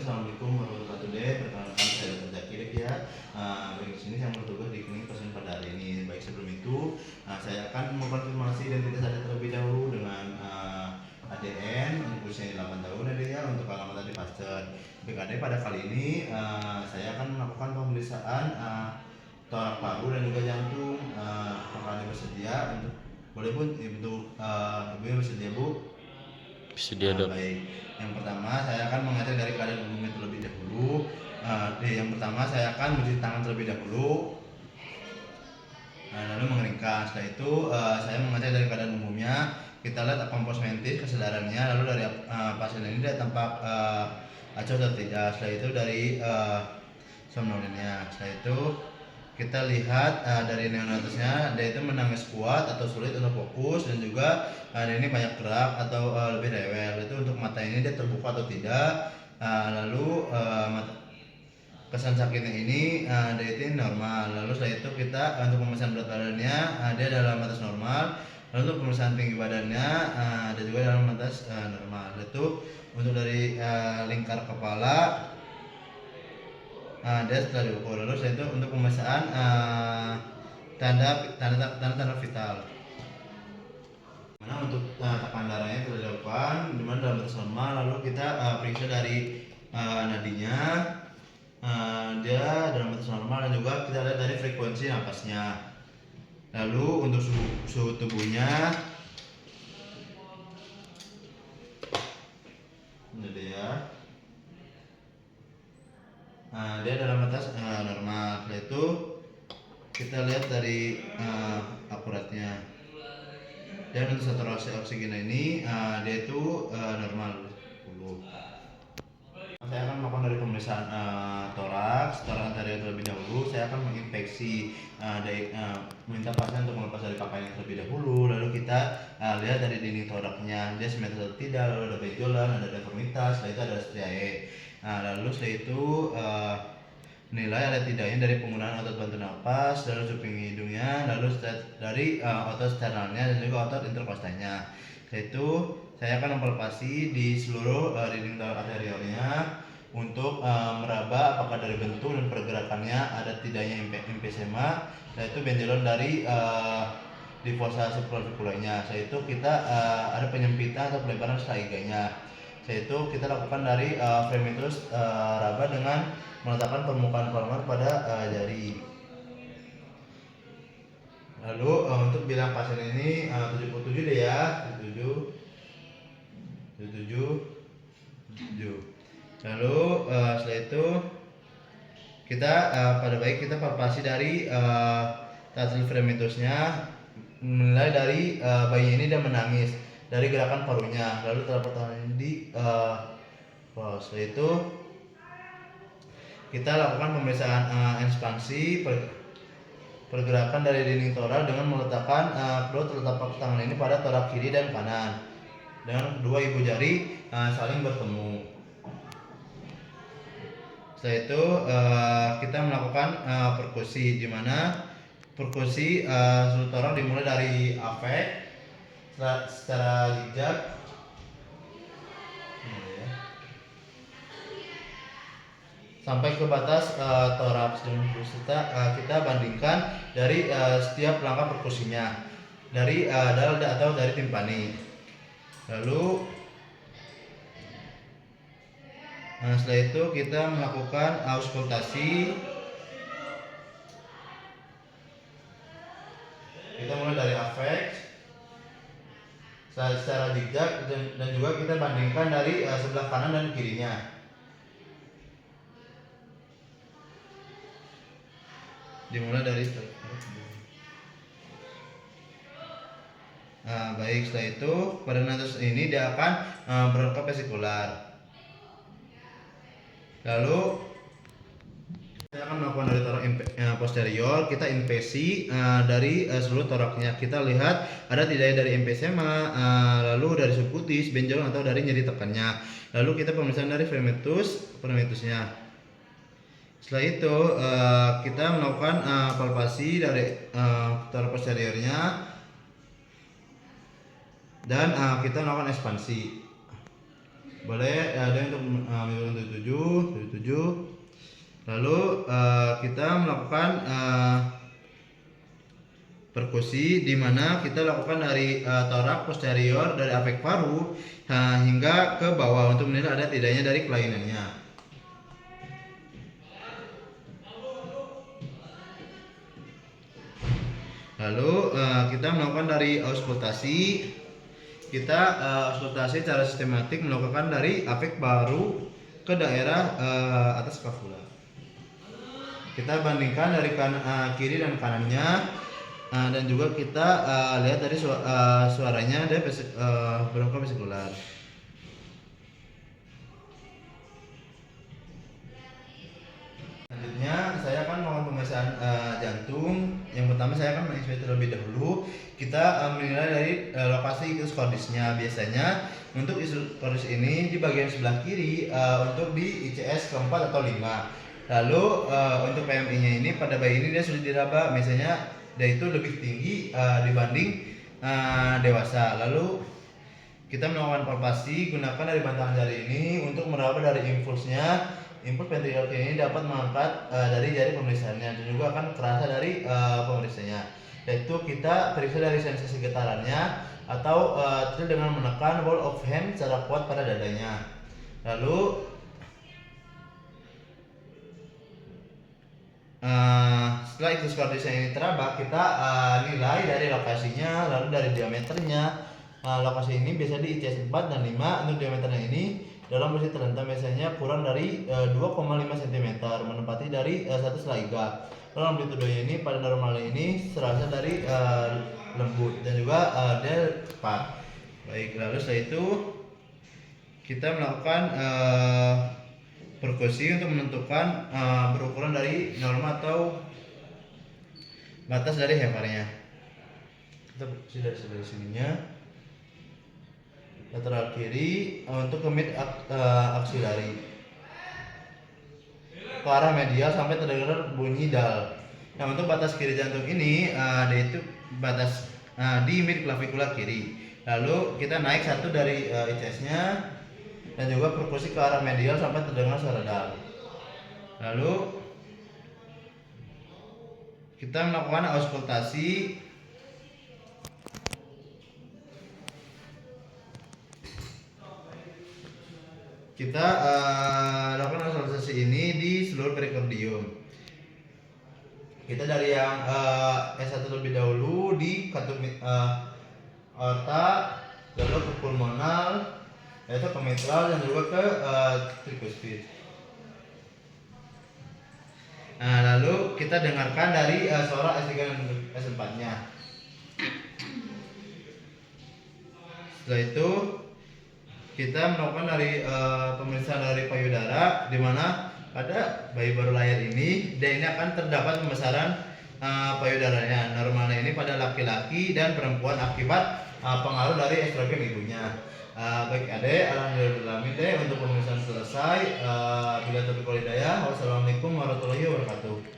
Assalamualaikum warahmatullahi wabarakatuh. Perkenalkan saya Dr. Zakir ya. Baik, di sini saya bertugas di klinik pasien pada hari ini. Baik, sebelum itu saya akan mengkonfirmasi identitas Ade terlebih dahulu dengan ADN untuk usia 8 tahun Ade ya, untuk alamat Ade Pasteur. Baik Ade, pada kali ini saya akan melakukan pemeriksaan torak paru dan juga jantung. Apakah Ade bersedia untuk boleh Bu, untuk Ibu bersedia Bu? Bersedia dok. Baik, yang pertama saya akan mengecek dari keadaan umumnya terlebih dahulu. Yang pertama saya akan mencuci tangan terlebih dahulu, lalu mengeringkan. Setelah itu saya mengecek dari keadaan umumnya. Kita lihat kompos mentis kesadarannya, lalu dari pasien ini dia tampak acuh atau tidak. Setelah itu dari somnolennya. Setelah itu kita lihat dari neonatusnya, dia itu menangis kuat atau sulit untuk fokus, dan juga dia ini banyak gerak atau lebih rewel. Itu untuk mata ini dia terbuka atau tidak. Lalu kesan sakitnya ini dia itu normal. Lalu setelah itu kita untuk pemeriksaan berat badannya, dia dalam batas normal. Lalu untuk pemeriksaan tinggi badannya, dia juga dalam batas normal. Itu untuk dari lingkar kepala, dia setelah diukur. Lalu setelah itu untuk pemeriksaan tanda vital. Mana untuk tekanan darahnya kita dilakukan dimana dalam batas normal. Lalu kita periksa dari nadinya, dia dalam batas normal, dan juga kita lihat dari frekuensi napasnya. Lalu untuk suhu tubuhnya, ini dia. Dia dalam batas normal. Setelah itu kita lihat dari akuratnya. Dan untuk saturasi oksigen ini dia itu normal 10. Saya akan melakukan dari pemeriksaan toraks anterior terlebih dahulu. Saya akan menginfeksi minta pasien untuk melepas dari pakaian terlebih dahulu. Lalu kita lihat dari dinding toraknya, dia simetris atau tidak. Lalu ada benjolan, ada deformitas. Setelah itu ada striae. Lalu setelah itu nilai ada tidaknya dari penggunaan otot bantu napas, lalu cuping hidungnya, lalu dari otot sternalnya, dan juga otot interkostalnya. Setelah itu saya akan mempalpasi di seluruh dinding torak anteriornya untuk meraba apakah dari bentuk dan pergerakannya ada tidaknya emfisema. Setelah itu benjolan dari di fossa supraorbikulanya. Setelah itu kita ada penyempitan atau pelebaran straiganya. Setelah itu kita lakukan dari fremitus raba dengan meletakkan permukaan palmar pada jari. Lalu untuk bilang pasien ini 77 deh ya, 77. Lalu setelah itu kita pada baik kita palpasi dari hasil fremitusnya, mulai dari bayi ini dia menangis, dari gerakan parunya, lalu telapak tangan di setelah itu kita lakukan pemeriksaan ekspansi pergerakan dari dinding torak dengan meletakkan kedua telapak tangan ini pada torak kiri dan kanan dengan kedua ibu jari saling bertemu. Setelah itu kita melakukan perkusi, di mana perkusi seluruh torak dimulai dari afek secara zigzag sampai ke batas toraks, dan kita bandingkan dari setiap langkah perkusinya dari dalda atau dari timpani. Lalu setelah itu kita melakukan auskultasi. Kita mulai dari afek secara zigzag, dan juga kita bandingkan dari sebelah kanan dan kirinya. Dimulai dari baik, setelah itu pada natus ini dia akan berangkat vesikular. Lalu saya akan melakukan dari torak posterior, kita invasi dari seluruh toraknya. Kita lihat ada tidaknya dari emfisema, lalu dari subkutis, benjolan atau dari nyeri tekannya. Lalu kita pemeriksaan dari fremitusnya. Setelah itu kita melakukan palpasi dari torak posteriornya, dan kita melakukan ekspansi. Boleh ada untuk 77. 77. Lalu kita melakukan perkusi, di mana kita lakukan dari torak posterior, dari apek paru hingga ke bawah untuk menilai ada tidaknya dari kelainannya. Lalu kita melakukan dari auskultasi. Kita auskultasi secara sistematik melakukan dari apek paru ke daerah atas skapula. Kita bandingkan dari kiri dan kanannya, dan juga kita lihat dari suaranya dari bronkovesikular. Selanjutnya saya akan melakukan pemeriksaan jantung. Yang pertama saya akan menginspeksi terlebih dahulu. Kita menilai dari lokasi ischus cordisnya. Biasanya untuk ischus cordis ini di bagian sebelah kiri untuk di ICS keempat atau 5. Lalu untuk PMI-nya ini pada bayi ini dia sudah diraba, misalnya dia itu lebih tinggi dibanding dewasa. Lalu kita melakukan palpasi, gunakan dari bantahan jari ini untuk meraba dari impulsnya. Impuls ventricular ini dapat mengangkat dari jari pemeriksaannya dan juga akan terasa dari pemeriksanya. Yaitu kita periksa dari sensasi getarannya atau dengan menekan ball of hand secara kuat pada dadanya. Lalu setelah ischus cordisnya ini teraba, kita nilai dari lokasinya, lalu dari diameternya. Lokasi ini biasa di ICS 4 dan 5. Untuk diameternya ini dalam posisi terlentang biasanya kurang dari 2,5 cm, menempati dari 1 setelah iga. Lalu amplitudenya ini pada normalnya ini serasa dari lembut dan juga dia cepat. Baik, lalu setelah itu kita melakukan perkusi untuk menentukan berukuran dari norma atau batas dari heparnya. Kita perkusi dari sininya, lateral kiri untuk ke mid aksilari ke arah medial sampai terdengar bunyi dal. Nah, untuk batas kiri jantung ini yaitu batas di mid clavicula kiri. Lalu kita naik satu dari ICS-nya dan juga perkusi ke arah medial sampai terdengar suara dal. Lalu kita melakukan auskultasi. Kita lakukan auskultasi ini di seluruh perikardium. Kita dari yang S1 terlebih dahulu di katup aorta, lalu ke pulmonal, yaitu ke mitral dan juga ke tricuspid. Nah, lalu kita dengarkan dari suara S3 dan S4-nya. Setelah itu kita melakukan dari pemeriksaan dari payudara, di mana pada bayi baru lahir ini dia ini akan terdapat pembesaran payudaranya. Normalnya ini pada laki-laki dan perempuan akibat pengaruh dari estrogen ibunya. Baik Ade, alhamdulillah untuk pemeriksaan selesai. Bila taufiq wal hidayah. Wassalamualaikum warahmatullahi wabarakatuh.